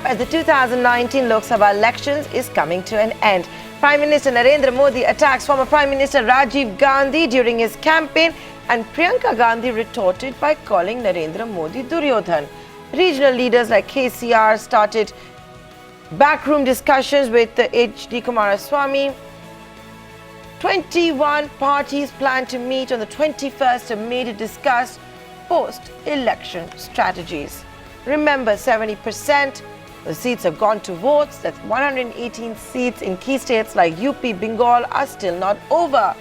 as the 2019 Lok Sabha elections is coming to an end. Prime Minister Narendra Modi attacks former Prime Minister Rajiv Gandhi during his campaign, and Priyanka Gandhi retorted by calling Narendra Modi Duryodhan. Regional leaders like KCR started backroom discussions with the HD Kumaraswamy. 21 parties plan to meet on the 21st of May to discuss post-election strategies. Remember, 70% of the seats have gone to votes. That's 118 seats in key states like UP, Bengal are still not over.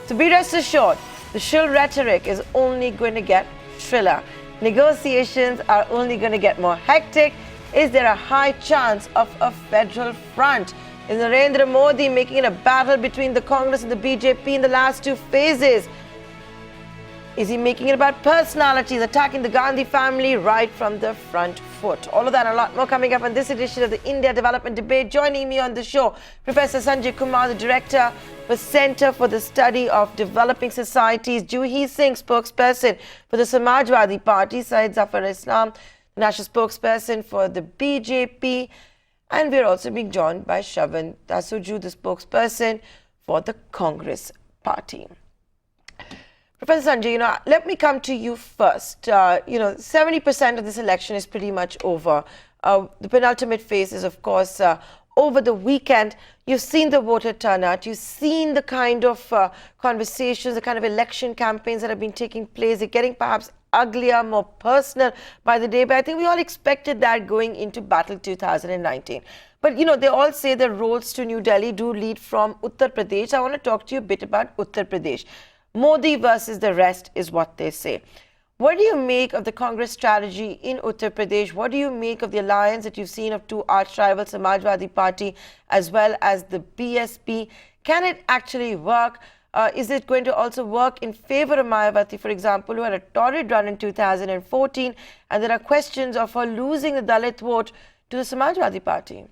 So be rest assured, the shrill rhetoric is only going to get shriller. Negotiations are only going to get more hectic. Is there a high chance of a federal front? Is Narendra Modi making it a battle between the Congress and the BJP in the last two phases? Is he making it about personalities, attacking the Gandhi family right from the front foot? All of that and a lot more coming up on this edition of the India Development Debate. Joining me on the show, Professor Sanjay Kumar, the Director for Center for the Study of Developing Societies, Juhi Singh, spokesperson for the Samajwadi Party, Syed Zafar Islam, the national spokesperson for the BJP, and we're also being joined by Shravan Dasuju, the spokesperson for the Congress Party. Professor Sanjay, let me come to you first. 70% of this election is pretty much over. The penultimate phase is, of course, over the weekend. You've seen the voter turnout. You've seen the kind of conversations, the kind of election campaigns that have been taking place. They're getting perhaps uglier, more personal by the day. But I think we all expected that going into Battle 2019. But, they all say the roads to New Delhi do lead from Uttar Pradesh. I want to talk to you a bit about Uttar Pradesh. Modi versus the rest is what they say. What do you make of the Congress strategy in Uttar Pradesh? What do you make of the alliance that you've seen of two arch rivals, Samajwadi Party as well as the BSP? Can it actually work? Is it going to also work in favor of Mayawati, for example, who had a torrid run in 2014, and there are questions of her losing the Dalit vote to the Samajwadi Party?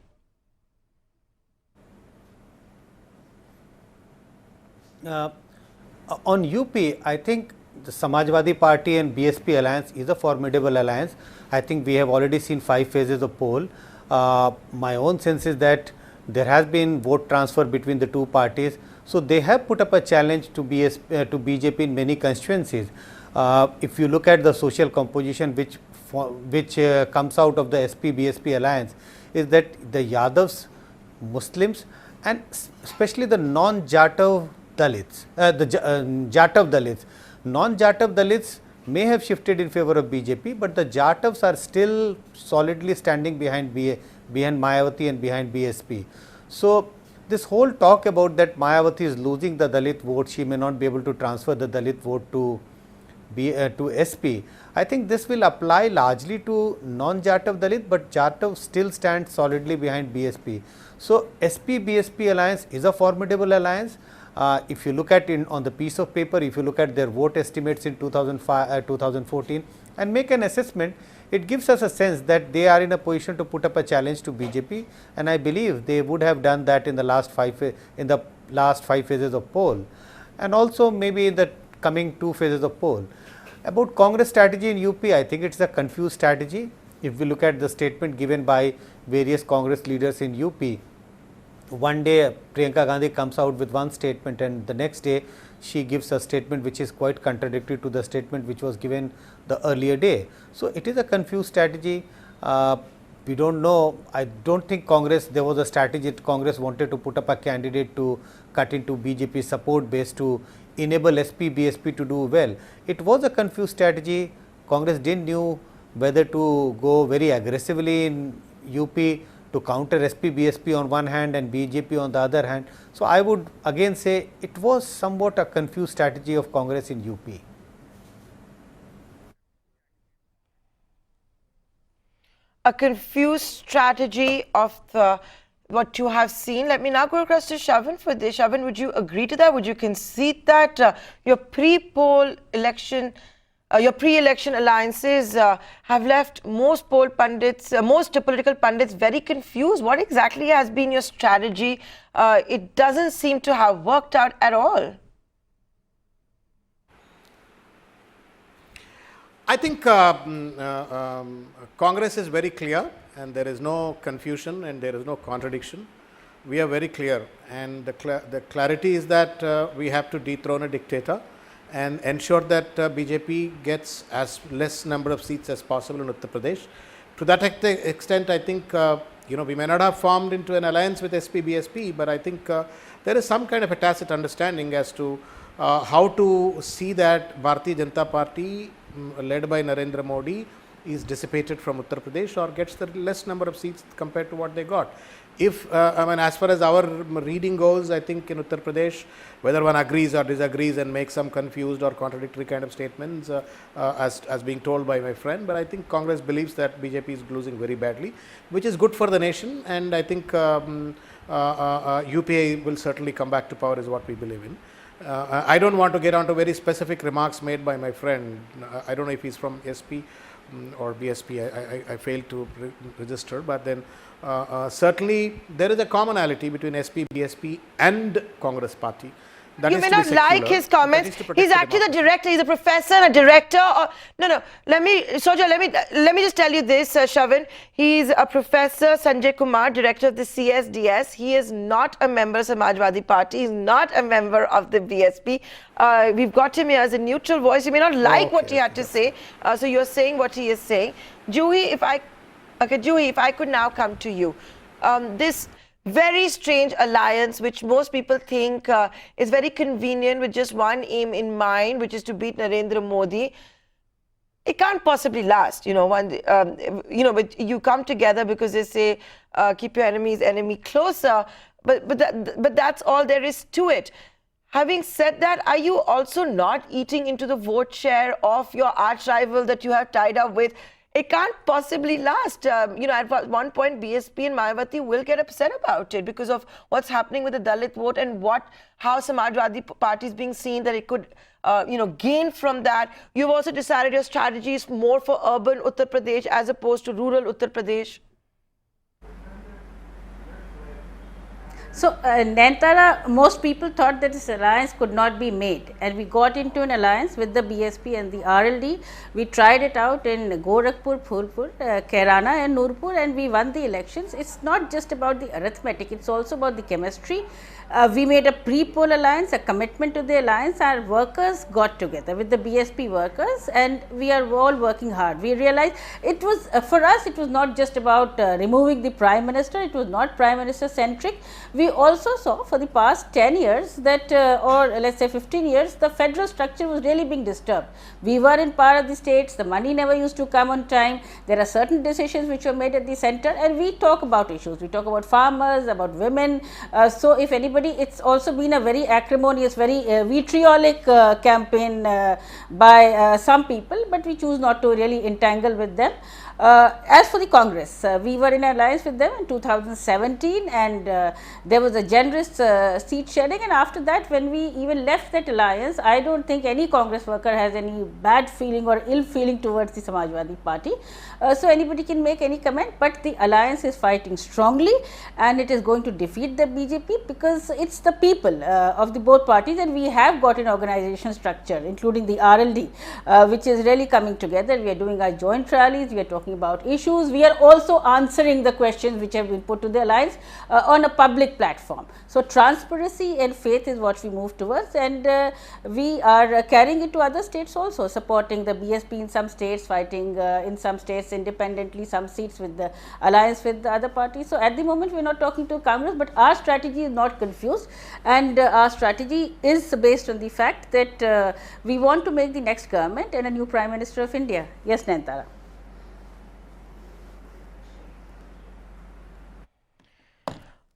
On UP, I think the Samajwadi Party and BSP alliance is a formidable alliance. I think we have already seen 5 phases of poll. My own sense is that there has been vote transfer between the two parties. So they have put up a challenge to BJP in many constituencies. If you look at the social composition which comes out of the SP-BSP alliance, is that the Yadavs, Muslims, and especially the non-Jatav Dalits, Jatav Dalits. Non-Jatav Dalits may have shifted in favor of BJP, but the Jatavs are still solidly standing behind Mayawati and behind BSP. So this whole talk about that Mayawati is losing the Dalit vote, she may not be able to transfer the Dalit vote to SP. I think this will apply largely to non-Jatav Dalit, but Jatav still stands solidly behind BSP. So SP-BSP alliance is a formidable alliance. If you look at it on the piece of paper, if you look at their vote estimates in 2014 and make an assessment, it gives us a sense that they are in a position to put up a challenge to BJP, and I believe they would have done that in the last 5 phases of poll, and also maybe in the coming 2 phases of poll. About Congress strategy in UP, I think it's a confused strategy. If we look at the statement given by various Congress leaders in UP, one day Priyanka Gandhi comes out with one statement, and the next day she gives a statement which is quite contradictory to the statement which was given the earlier day. So it is a confused strategy. We don't know. I don't think there was a strategy that Congress wanted to put up a candidate to cut into BJP support base to enable SP-BSP to do well. It was a confused strategy. Congress didn't know whether to go very aggressively in UP to counter SP-BSP on one hand and BJP on the other hand. So I would again say it was somewhat a confused strategy of Congress in UP. A confused strategy of what you have seen. Let me now go across to Shravan for this. Shravan, would you agree to that? Would you concede that your pre-poll election your pre-election alliances have left most poll pundits, most political pundits very confused? What exactly has been your strategy? It doesn't seem to have worked out at all. I think Congress is very clear. and there is no confusion and there is no contradiction. We are very clear, and the clarity is that we have to dethrone a dictator and ensure that BJP gets as less number of seats as possible in Uttar Pradesh. To that extent, I think we may not have formed into an alliance with SP-BSP, but I think there is some kind of a tacit understanding as to how to see that Bharatiya Janata Party led by Narendra Modi is dissipated from Uttar Pradesh or gets the less number of seats compared to what they got. If as far as our reading goes, I think in Uttar Pradesh, whether one agrees or disagrees and makes some confused or contradictory kind of statements as being told by my friend, but I think Congress believes that BJP is losing very badly, which is good for the nation, and I think UPA will certainly come back to power is what we believe in. I don't want to get onto very specific remarks made by my friend. I don't know if he's from SP or BSP, I failed to register, but then certainly there is a commonality between SP, BSP and Congress party. You may not like his comments. He's actually the director. He's a professor and a director. No. Let me just tell you this, Shavan. He's a professor, Sanjay Kumar, director of the CSDS. He is not a member of Samajwadi Party. He's not a member of the BSP. We've got him here as a neutral voice. You may not like what he had to say. So you're saying what he is saying. Juhi, if I could now come to you. This very strange alliance, which most people think is very convenient with just one aim in mind, which is to beat Narendra Modi. It can't possibly last, but you come together because they say keep your enemy's enemy closer, but that's all there is to it. Having said that, are you also not eating into the vote share of your arch rival that you have tied up with? It can't possibly last. At one point, BSP and Mayawati will get upset about it because of what's happening with the Dalit vote and how Samajwadi Party is being seen that it could, gain from that. You've also decided your strategy is more for urban Uttar Pradesh as opposed to rural Uttar Pradesh. So, Nayantara, most people thought that this alliance could not be made, and we got into an alliance with the BSP and the RLD. We tried it out in Gorakhpur, Phulpur, Kairana and Nurpur, and we won the elections. It's not just about the arithmetic, it's also about the chemistry. We made a pre-poll alliance, a commitment to the alliance. Our workers got together with the BSP workers, and we are all working hard. We realized it was, for us, it was not just about removing the Prime Minister, it was not Prime Minister centric. We also saw for the past 10 years that, or let's say 15 years, the federal structure was really being disturbed. We were in power of the states, the money never used to come on time. There are certain decisions which were made at the center, and we talk about issues. We talk about farmers, about women. So if anybody, it's also been a very acrimonious, very vitriolic campaign by some people, but we choose not to really entangle with them. As for the Congress, we were in alliance with them in 2017, and there was a generous seat sharing, and after that, when we even left that alliance, I don't think any Congress worker has any bad feeling or ill feeling towards the Samajwadi Party. So anybody can make any comment, but the alliance is fighting strongly, and it is going to defeat the BJP because it's the people of the both parties, and we have got an organization structure, including the RLD, which is really coming together. We are doing our joint rallies, we are talking about issues. We are also answering the questions which have been put to the alliance on a public platform. So transparency and faith is what we move towards, and we are carrying it to other states also, supporting the BSP in some states, fighting in some states independently, some seats with the alliance with the other parties. So at the moment we are not talking to Congress, but our strategy is not confused, and our strategy is based on the fact that we want to make the next government and a new Prime Minister of India. Yes, Nayantara.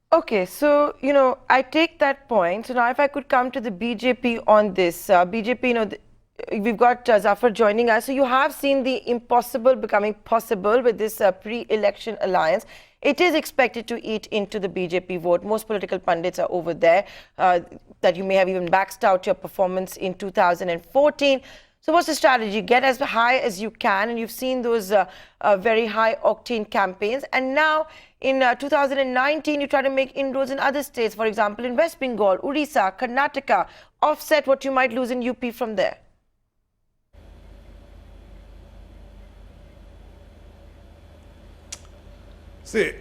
Okay, so, I take that point. So now if I could come to the BJP on this, BJP, we've got Zafar joining us. So you have seen the impossible becoming possible with this pre-election alliance. It is expected to eat into the BJP vote. Most political pundits are over there, that you may have even maxed out your performance in 2014. So what's the strategy? Get as high as you can, and you've seen those very high octane campaigns. And now in 2019, you try to make inroads in other states, for example, in West Bengal, Odisha, Karnataka, offset what you might lose in UP from there. See,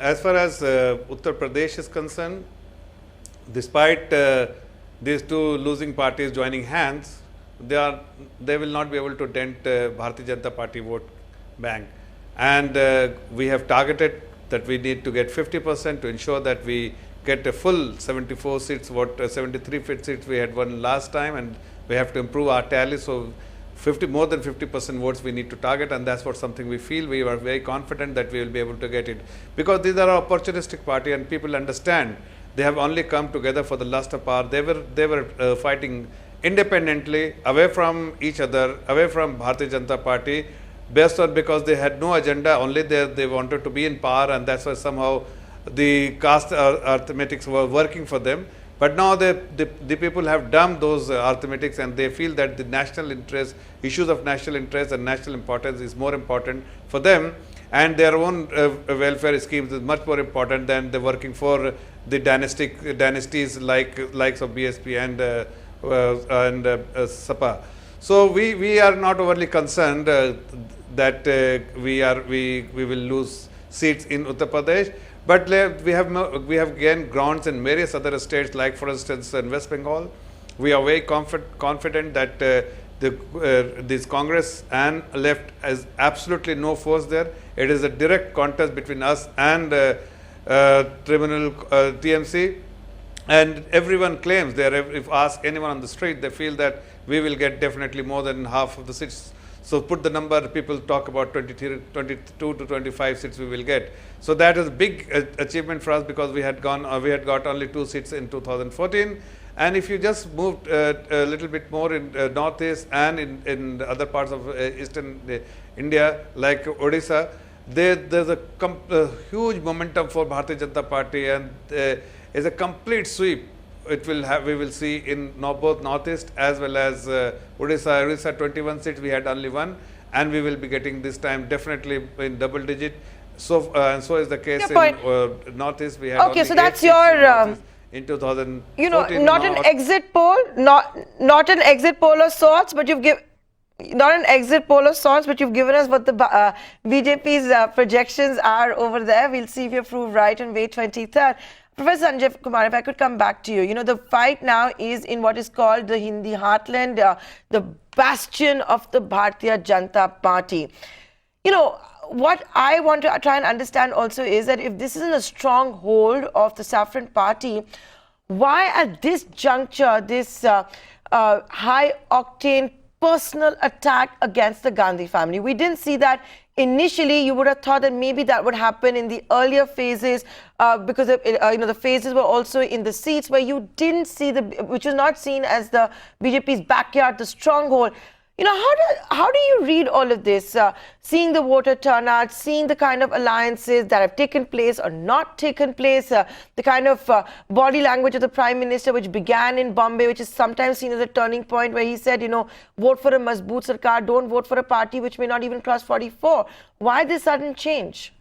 as far as Uttar Pradesh is concerned, despite these two losing parties joining hands, they will not be able to dent Bharatiya Janata Party vote bank. And we have targeted that we need to get 50% to ensure that we get a full 74 seats, 73 seats we had won last time, and we have to improve our tally. So more than 50% votes we need to target, and that's what something we feel. We are very confident that we will be able to get it, because these are opportunistic party and people understand they have only come together for the lust of power. They were fighting independently, away from each other, away from Bharatiya Janata Party, based on because they had no agenda, only they wanted to be in power, and that's why somehow the caste arithmetics were working for them. But now the people have dumped those arithmetics, and they feel that the national interest, issues of national interest and national importance is more important for them, and their own welfare schemes is much more important than the working for the dynasties likes of BSP and Sapa. So we are not overly concerned that we will lose seats in Uttar Pradesh. But we have gained grounds in various other states, like for instance in West Bengal. We are very confident that this Congress and left has absolutely no force there. It is a direct contest between us and TMC, and everyone claims if ask anyone on the street, they feel that we will get definitely more than half of the seats. So put the number, people talk about 22 to 25 seats we will get. So that is a big achievement for us, because we had got only 2 seats in 2014. And if you just moved a little bit more in northeast and in other parts of eastern India, like Odisha, there's a huge momentum for Bharatiya Janata Party, and is a complete sweep. We will see in both northeast as well as Odisha 21 seats, we had only 1, and we will be getting this time definitely in double digit. So and so is the case in northeast. We had okay, so that's your in 2014. Not an exit poll, not an exit poll of sorts, but you've given. Not an exit poll of sorts, but you've given us what the BJP's projections are over there. We'll see if you're proved right on May 23rd. Professor Sanjay Kumar, if I could come back to you. The fight now is in what is called the Hindi heartland, the bastion of the Bharatiya Janata Party. What I want to try and understand also is that if this isn't a stronghold of the Saffron Party, why at this juncture, this high-octane personal attack against the Gandhi family? We didn't see that initially. You would have thought that maybe that would happen in the earlier phases, because the phases were also in the seats where you didn't see which was not seen as the BJP's backyard, the stronghold. How do you read all of this? Seeing the voter turnout, seeing the kind of alliances that have taken place or not taken place, the kind of body language of the Prime Minister, which began in Bombay, which is sometimes seen as a turning point, where he said, vote for a Mazboot Sarkar, don't vote for a party which may not even cross 44. Why this sudden change?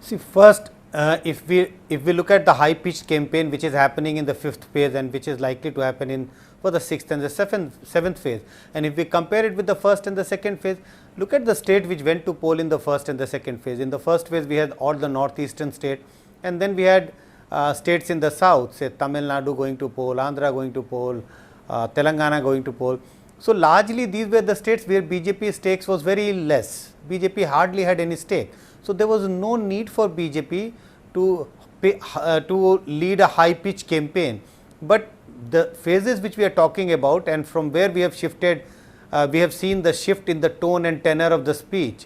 See, first, if we look at the high-pitched campaign which is happening in the 5th phase and which is likely to happen for the 6th and the 7th phase, and if we compare it with the 1st and the 2nd phase, look at the state which went to poll in the 1st and the 2nd phase. In the 1st phase, we had all the northeastern state, and then we had states in the south, say Tamil Nadu going to poll, Andhra going to poll, Telangana going to poll. So largely these were the states where BJP stakes was very less. BJP hardly had any stake. So there was no need for BJP to lead a high-pitched campaign. But the phases which we are talking about, and from where we have shifted, we have seen the shift in the tone and tenor of the speech,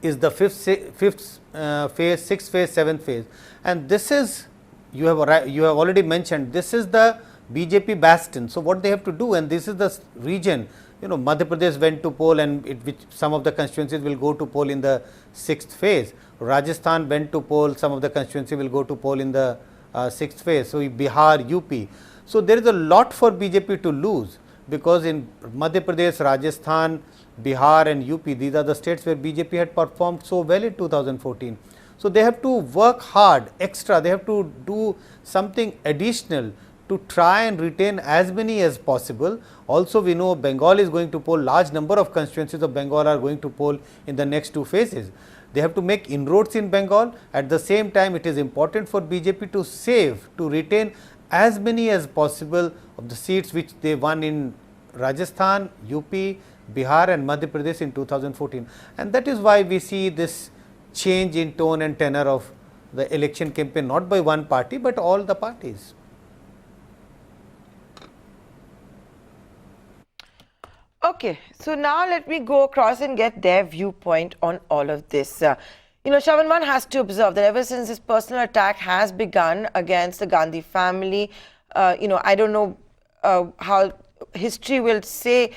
is the 5th phase, 6th phase, 7th phase. And this is, you have already mentioned, this is the BJP bastion. So what they have to do, and this is the region, Madhya Pradesh went to poll, and which some of the constituencies will go to poll in the 6th phase. Rajasthan went to poll, some of the constituencies will go to poll in the 6th phase. So Bihar, UP. So there is a lot for BJP to lose, because in Madhya Pradesh, Rajasthan, Bihar and UP, these are the states where BJP had performed so well in 2014. So they have to work hard, extra, they have to do something additional to try and retain as many as possible. Also, we know Bengal is going to poll, large number of constituencies of Bengal are going to poll in the next 2 phases. They have to make inroads in Bengal. At the same time, it is important for BJP to save, to retain as many as possible of the seats which they won in Rajasthan, UP, Bihar and Madhya Pradesh in 2014. And that is why we see this change in tone and tenor of the election campaign, not by one party, but all the parties. Okay, so now let me go across and get their viewpoint on all of this. Shravan, one has to observe that ever since this personal attack has begun against the Gandhi family, I don't know how history will say,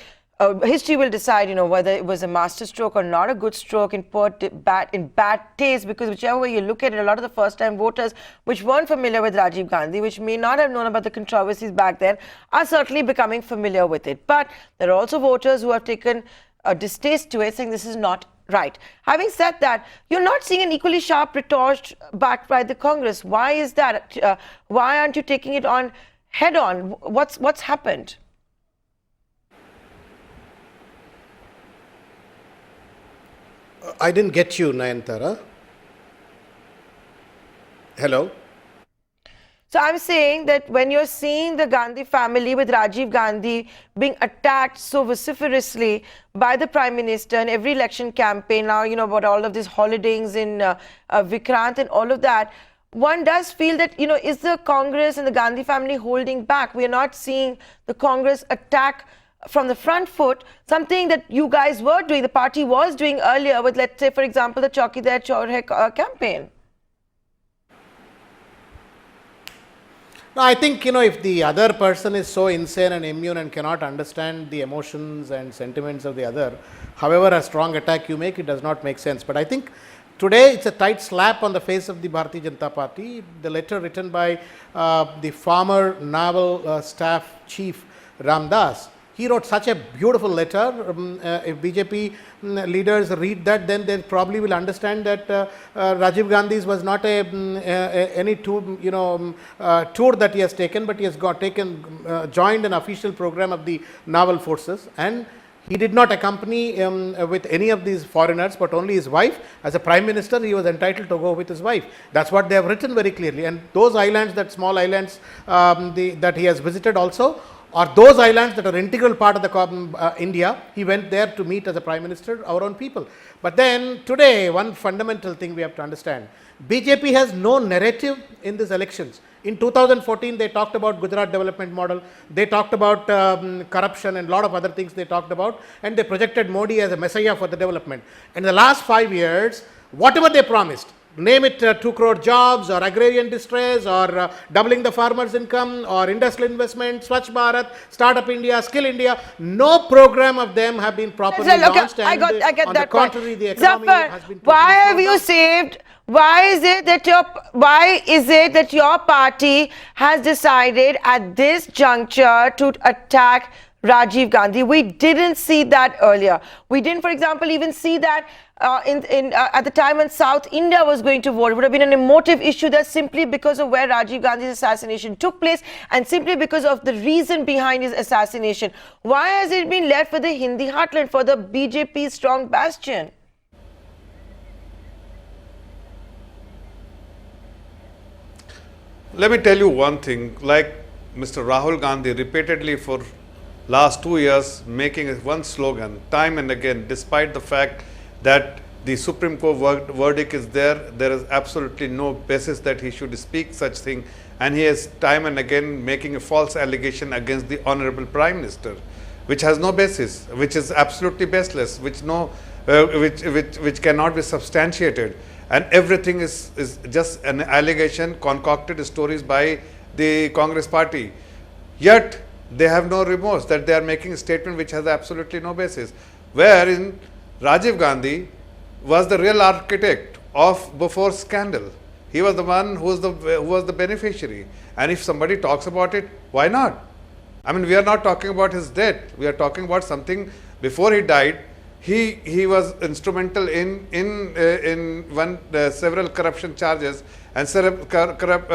history will decide, whether it was a masterstroke or not a good stroke in bad taste, because whichever way you look at it, a lot of the first-time voters which weren't familiar with Rajiv Gandhi, which may not have known about the controversies back then, are certainly becoming familiar with it. But there are also voters who have taken a distaste to it, saying this is not right. Having said that, you're not seeing an equally sharp retort backed by the Congress. Why is that? Why aren't you taking it on head-on? What's happened? I didn't get you, Nayantara. Hello? So I'm saying that when you're seeing the Gandhi family with Rajiv Gandhi being attacked so vociferously by the Prime Minister in every election campaign, now, about all of these holidayings in Vikrant and all of that, one does feel that, is the Congress and the Gandhi family holding back? We are not seeing the Congress attack from the front foot, something that you guys were doing, the party was doing earlier with, let's say, for example, the Chaukidar Chaur Hai campaign. No, I think, if the other person is so insane and immune and cannot understand the emotions and sentiments of the other, however a strong attack you make, it does not make sense. But I think today it's a tight slap on the face of the Bharatiya Janata Party. The letter written by the former naval staff chief Ram Das, he wrote such a beautiful letter. If BJP leaders read that, then they probably will understand that Rajiv Gandhi's was not any tour, tour that he has taken, but he has joined an official program of the naval forces, and he did not accompany with any of these foreigners, but only his wife. As a Prime Minister, he was entitled to go with his wife. That's what they have written very clearly. And those islands, that small islands that he has visited also, or those islands that are integral part of the India, he went there to meet as a Prime Minister our own people. But then today, one fundamental thing we have to understand, BJP has no narrative in these elections. In 2014, they talked about Gujarat development model, they talked about corruption and a lot of other things they talked about, and they projected Modi as a messiah for the development. In the last 5 years, whatever they promised, name it 2 crore jobs or agrarian distress or doubling the farmers' income or industrial investment, Swachh Bharat, Startup India, Skill India, no program of them have been properly launched. I get on that the contrary, point. the economy has been why have you saved? Why is it that your party has decided at this juncture to attack Rajiv Gandhi? We didn't see that earlier. We didn't, for example, even see that at the time when South India was going to vote. It would have been an emotive issue there simply because of where Rajiv Gandhi's assassination took place and simply because of the reason behind his assassination. Why has it been left for the Hindi heartland, for the BJP strong bastion? Let me tell you one thing, like Mr. Rahul Gandhi repeatedly for last 2 years making one slogan time and again, despite the fact that the Supreme Court verdict is there is absolutely no basis that he should speak such thing, and he is time and again making a false allegation against the Honorable Prime Minister, which has no basis, which is absolutely baseless, which cannot be substantiated, and everything is just an allegation, concocted stories by the Congress party. Yet they have no remorse that they are making a statement which has absolutely no basis, wherein Rajiv Gandhi was the real architect of Bofor's scandal. He was the one who was the beneficiary, and if somebody talks about it, why not? I mean, we are not talking about his death. We are talking about something before he died. he was instrumental in several corruption charges and several corrupt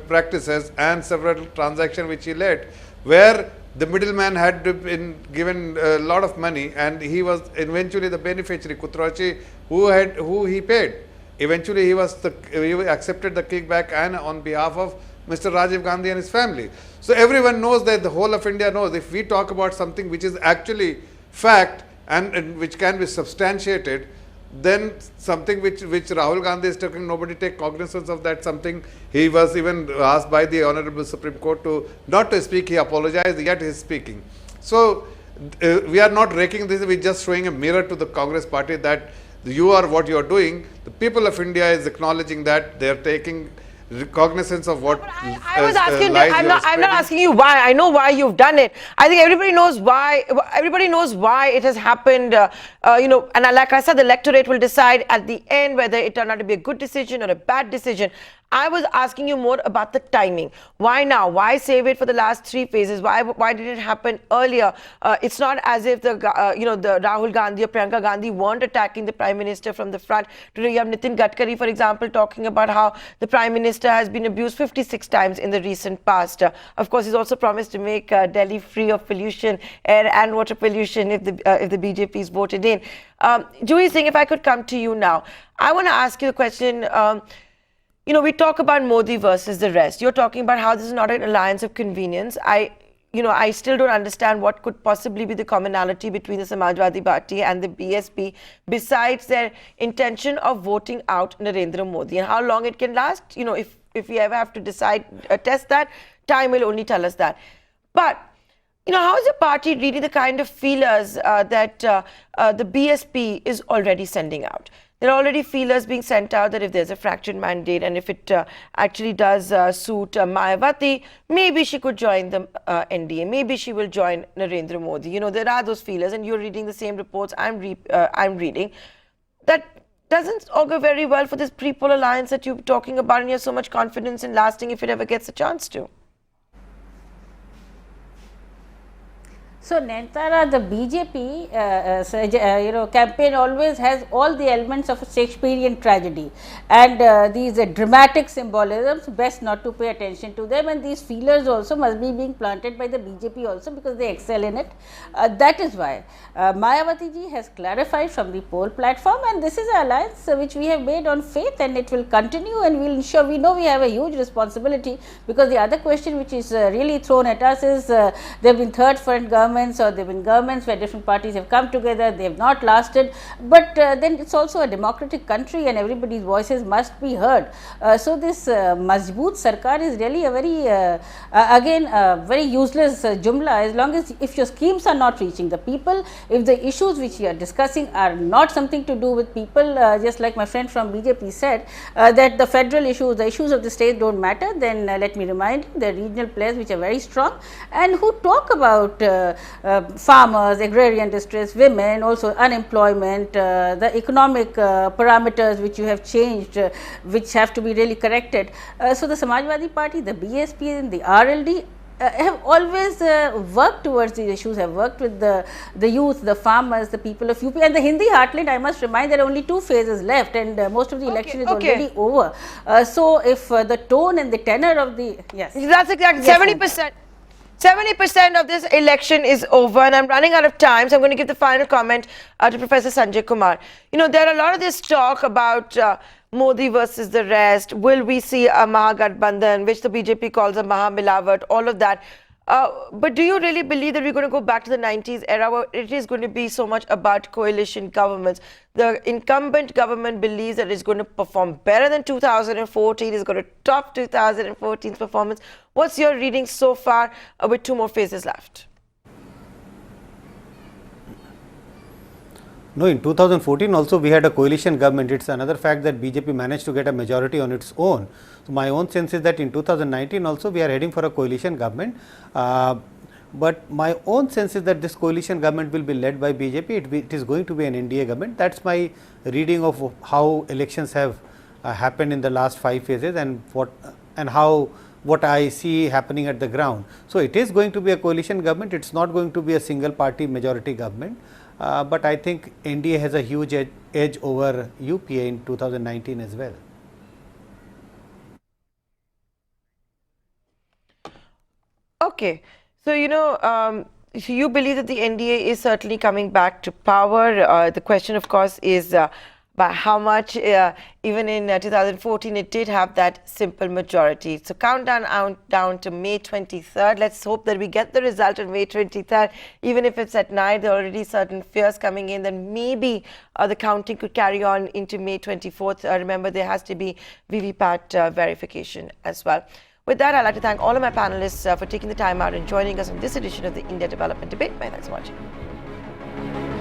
practices and several transactions which he led, where the middleman had been given a lot of money, and he was eventually the beneficiary. Kumaraswamy, who he paid. Eventually, he accepted the kickback and on behalf of Mr. Rajiv Gandhi and his family. So everyone knows that, the whole of India knows, if we talk about something which is actually fact and which can be substantiated, then something which Rahul Gandhi is talking, nobody take cognizance of that. Something he was even asked by the Honorable Supreme Court to not to speak. He apologized, yet he is speaking. So we are not raking this. We are just showing a mirror to the Congress party that you are what you are doing. The people of India is acknowledging that they are taking cognizance of what I was asking. I'm not asking you why. I know why you've done it. I think everybody knows why. Everybody knows why it has happened. And like I said, the electorate will decide at the end whether it turned out to be a good decision or a bad decision. I was asking you more about the timing. Why now? Why save it for the last 3 phases? Why did it happen earlier? It's not as if the Rahul Gandhi or Priyanka Gandhi weren't attacking the Prime Minister from the front. Today you have Nitin Gadkari, for example, talking about how the Prime Minister has been abused 56 times in the recent past. Of course, he's also promised to make Delhi free of pollution, air and water pollution, if the BJP is voted in. Juhi Singh, if I could come to you now, I want to ask you a question. We talk about Modi versus the rest. You're talking about how this is not an alliance of convenience. I still don't understand what could possibly be the commonality between the Samajwadi Party and the BSP besides their intention of voting out Narendra Modi, and how long it can last. If we ever have to test that, time will only tell us that. But how is the party reading the kind of feelers that the BSP is already sending out? There are already feelers being sent out that if there's a fractured mandate and if it actually does suit Mayawati, maybe she could join the NDA, maybe she will join Narendra Modi. There are those feelers, and you're reading the same reports I'm reading. That doesn't augur very well for this pre-poll alliance that you're talking about, and you have so much confidence in lasting if it ever gets a chance to. So, Nayantara, the BJP campaign always has all the elements of a Shakespearean tragedy, and these dramatic symbolisms, best not to pay attention to them, and these feelers also must be being planted by the BJP also because they excel in it. That is why Mayawati ji has clarified from the poll platform, and this is an alliance which we have made on faith, and it will continue, and we will ensure. We know we have a huge responsibility, because the other question which is really thrown at us is there have been third front governments, or there have been governments where different parties have come together, they have not lasted, but then it's also a democratic country and everybody's voices must be heard. So this Mazboot Sarkar is really a very very useless jumla, as long as if your schemes are not reaching the people, if the issues which you are discussing are not something to do with people, just like my friend from BJP said, that the federal issues, the issues of the state don't matter, then let me remind you, the regional players which are very strong and who talk about farmers, agrarian distress, women, also unemployment, the economic parameters which you have changed, which have to be really corrected. So the Samajwadi Party, the BSP and the RLD have always worked towards these issues, have worked with the youth, the farmers, the people of UP and the Hindi heartland. I must remind there are only 2 phases left, and most of the election is already over. So if the tone and the tenor of the, yes. That's exactly, 70%. 70% of this election is over, and I'm running out of time, so I'm going to give the final comment to Professor Sanjay Kumar. There are a lot of this talk about Modi versus the rest. Will we see a Mahagathbandhan, which the BJP calls a Mahamilawat, all of that. But do you really believe that we're going to go back to the 90s era where it is going to be so much about coalition governments? The incumbent government believes that it's going to perform better than 2014, it's going to top 2014's performance. What's your reading so far with 2 more phases left? No, in 2014 also we had a coalition government. It's another fact that BJP managed to get a majority on its own. So my own sense is that in 2019 also we are heading for a coalition government. But my own sense is that this coalition government will be led by BJP. It is going to be an NDA government. That's my reading of how elections have happened in the last 5 phases and what I see happening at the ground. So it is going to be a coalition government. It's not going to be a single party majority government. but I think NDA has a huge edge over UPA in 2019 as well. Okay, so so you believe that the NDA is certainly coming back to power. The question, of course, is by how much. Even in 2014, it did have that simple majority. So countdown down to May 23rd. Let's hope that we get the result on May 23rd. Even if it's at night, there are already certain fears coming in. Then maybe the counting could carry on into May 24th. Remember, there has to be VVPAT verification as well. With that, I'd like to thank all of my panelists for taking the time out and joining us on this edition of the India Development Debate. My thanks for watching.